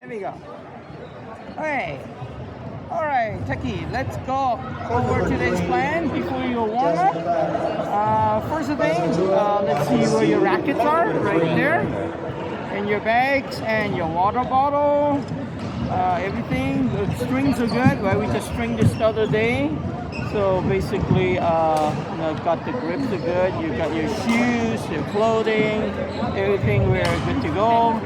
Here we go. Hey. All right, Techie, let's go over today's plan before you warm up. First thing, let's see where your rackets are, right there. And your bags and your water bottle. Everything, the strings are good, right? We just stringed this the other day. So basically, got the grips are good. You got your shoes, your clothing, everything. We're good to go.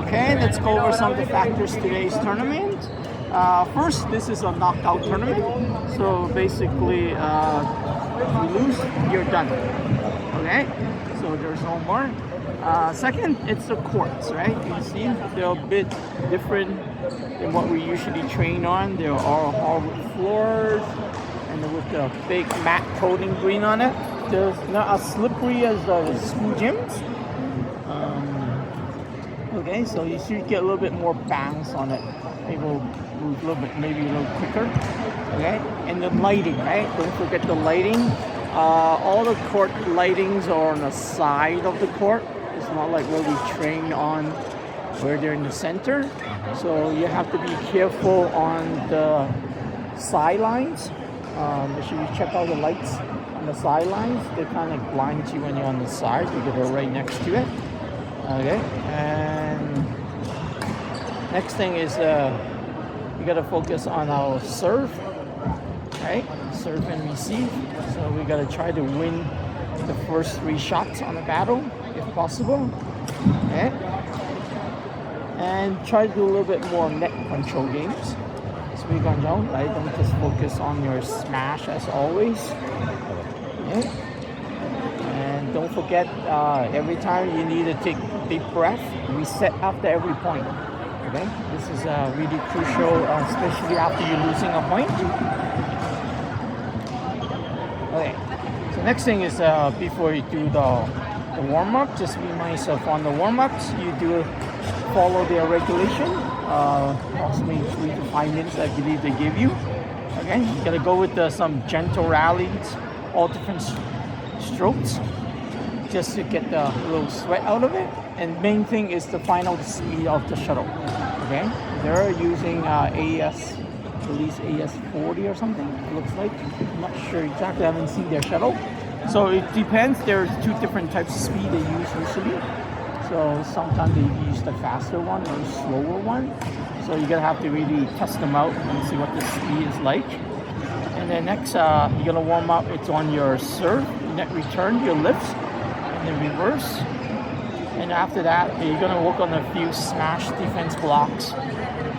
Okay, let's go over some of the factors today's tournament. First, this is a knockout tournament. So basically, if you lose, you're done. Okay, so there's no more. Second, it's the courts, right? You see, they're a bit different than what we usually train on. There are hardwood floors, and with the big matte coating green on it. There's not as slippery as the school gyms. Okay, so you should get a little bit more bounce on it. It will move a little bit, maybe a little quicker. Okay, and the lighting, right? Don't forget the lighting. All the court lightings are on the side of the court. It's not like where we train on where they're in the center. So you have to be careful on the sidelines. Make sure you check out the lights on the sidelines. They kind of blind you when you're on the side because they're right next to it. Okay, and next thing is we gotta focus on our serve, right? Serve and receive. So we gotta try to win the first 3 shots on the battle if possible. Okay, and try to do a little bit more net control games. Right? Don't just focus on your smash as always. Okay. And don't forget, every time you need to take a deep breath, reset after every point. Okay, this is really crucial, especially after you're losing a point. Okay, so next thing is before you do the warm-up, just remind yourself on the warm-ups, you do follow their regulation. Approximately 3 to 5 minutes, I believe they give you. Okay, you gotta go with some gentle rallies, all different strokes, just to get the little sweat out of it. And main thing is to find out the speed of the shuttle. Okay, they're using AS, at least AS40 or something. It looks like. I'm not sure exactly. I haven't seen their shuttle, so it depends. There's 2 different types of speed they use usually. So sometimes they use the faster one or the slower one. So you're gonna have to really test them out and see what the speed is like. And then next, you're gonna warm up. It's on your serve, net return, your lifts, and then reverse. And after that, you're gonna work on a few smash defense blocks,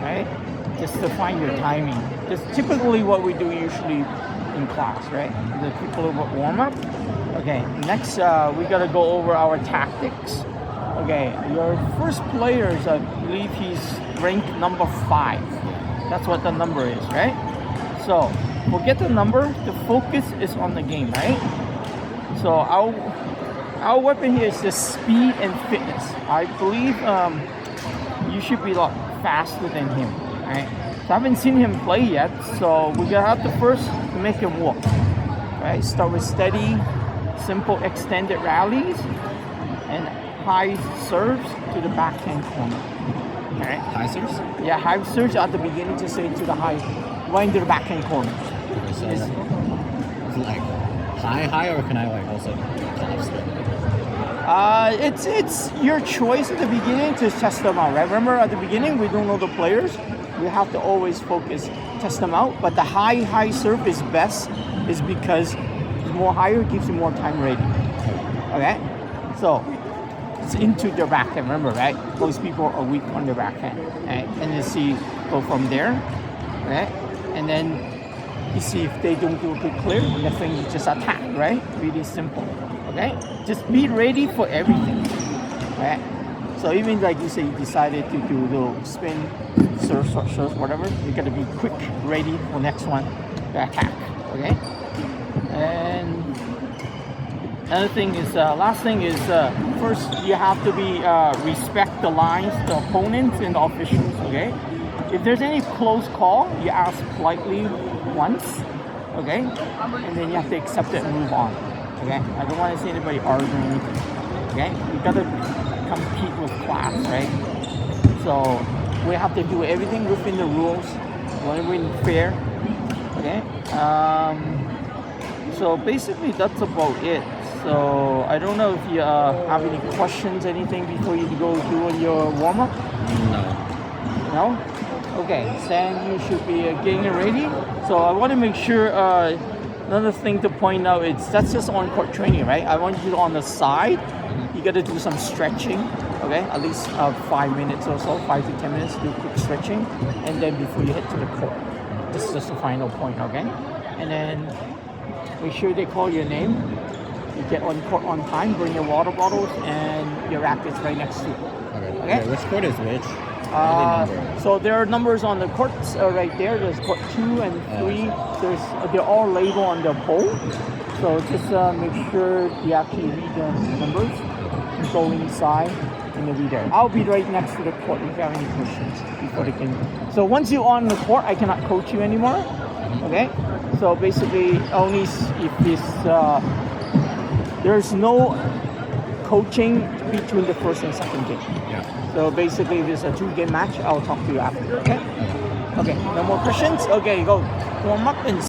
right? Just to find your timing. That's typically what we do usually in class, right? The people warm up. Okay, next we gotta go over our tactics. Okay, your first players, I believe he's ranked number 5. That's what the number is, right? So, forget the number, the focus is on the game, right? So, our weapon here is just speed and fitness. I believe you should be a lot faster than him, right? So, I haven't seen him play yet, so we're gonna have to first make him walk, right? Start with steady, simple extended rallies, and high serves to the backhand corner. Okay. High serves? Yeah, high serves at the beginning, just say to the high, right into the backhand corner. So is it like high, or can I like also collapse it? It's your choice at the beginning to test them out, right? Remember at the beginning we don't know the players. We have to always focus, test them out. But the high serve is best, is because more higher gives you more time rating. Okay, so. It's into their backhand, remember, right? Most people are weak on their backhand, right? And you see, go from there, right? And then you see if they don't do a good clear, next thing you just attack, right? Really simple, okay? Just be ready for everything, right? So even like you say, you decided to do a little spin, serve, whatever, you gotta be quick, ready for next one to attack, okay? And another thing is, last thing is, first you have to be respect the lines, the opponents and the officials. Okay, if there's any close call, you ask politely once. Okay, and then you have to accept it and move on. Okay, I don't want to see anybody arguing. Okay, you gotta compete with class, right? So We have to do everything within the rules, win fair. Okay. So basically that's about it. So I don't know if you have any questions, anything before you go do your warm up. No. No? Okay, then you should be getting ready. So I want to make sure another thing to point out is that's just on court training, right? I want you on the side. You got to do some stretching, okay? At least 5 minutes or so, 5 to 10 minutes, do quick stretching, and then before you head to the court. This is just the final point, okay? And then make sure they call your name. You get on court on time, bring your water bottles and your rackets right next to you. Okay. Okay. Which court is which? How do they number? So there are numbers on the courts right there. There's court 2 and 3. They're all labeled on the pole. So just make sure you actually read the numbers. Go inside and you'll be there. I'll be right next to the court if you have any questions before the game. So once you're on the court, I cannot coach you anymore. Okay. So basically, only if this there's no coaching between the first and second game. Yeah. So basically, if it's a 2-game match, I'll talk to you after. Okay. Okay. No more questions. Okay. Go warm up and.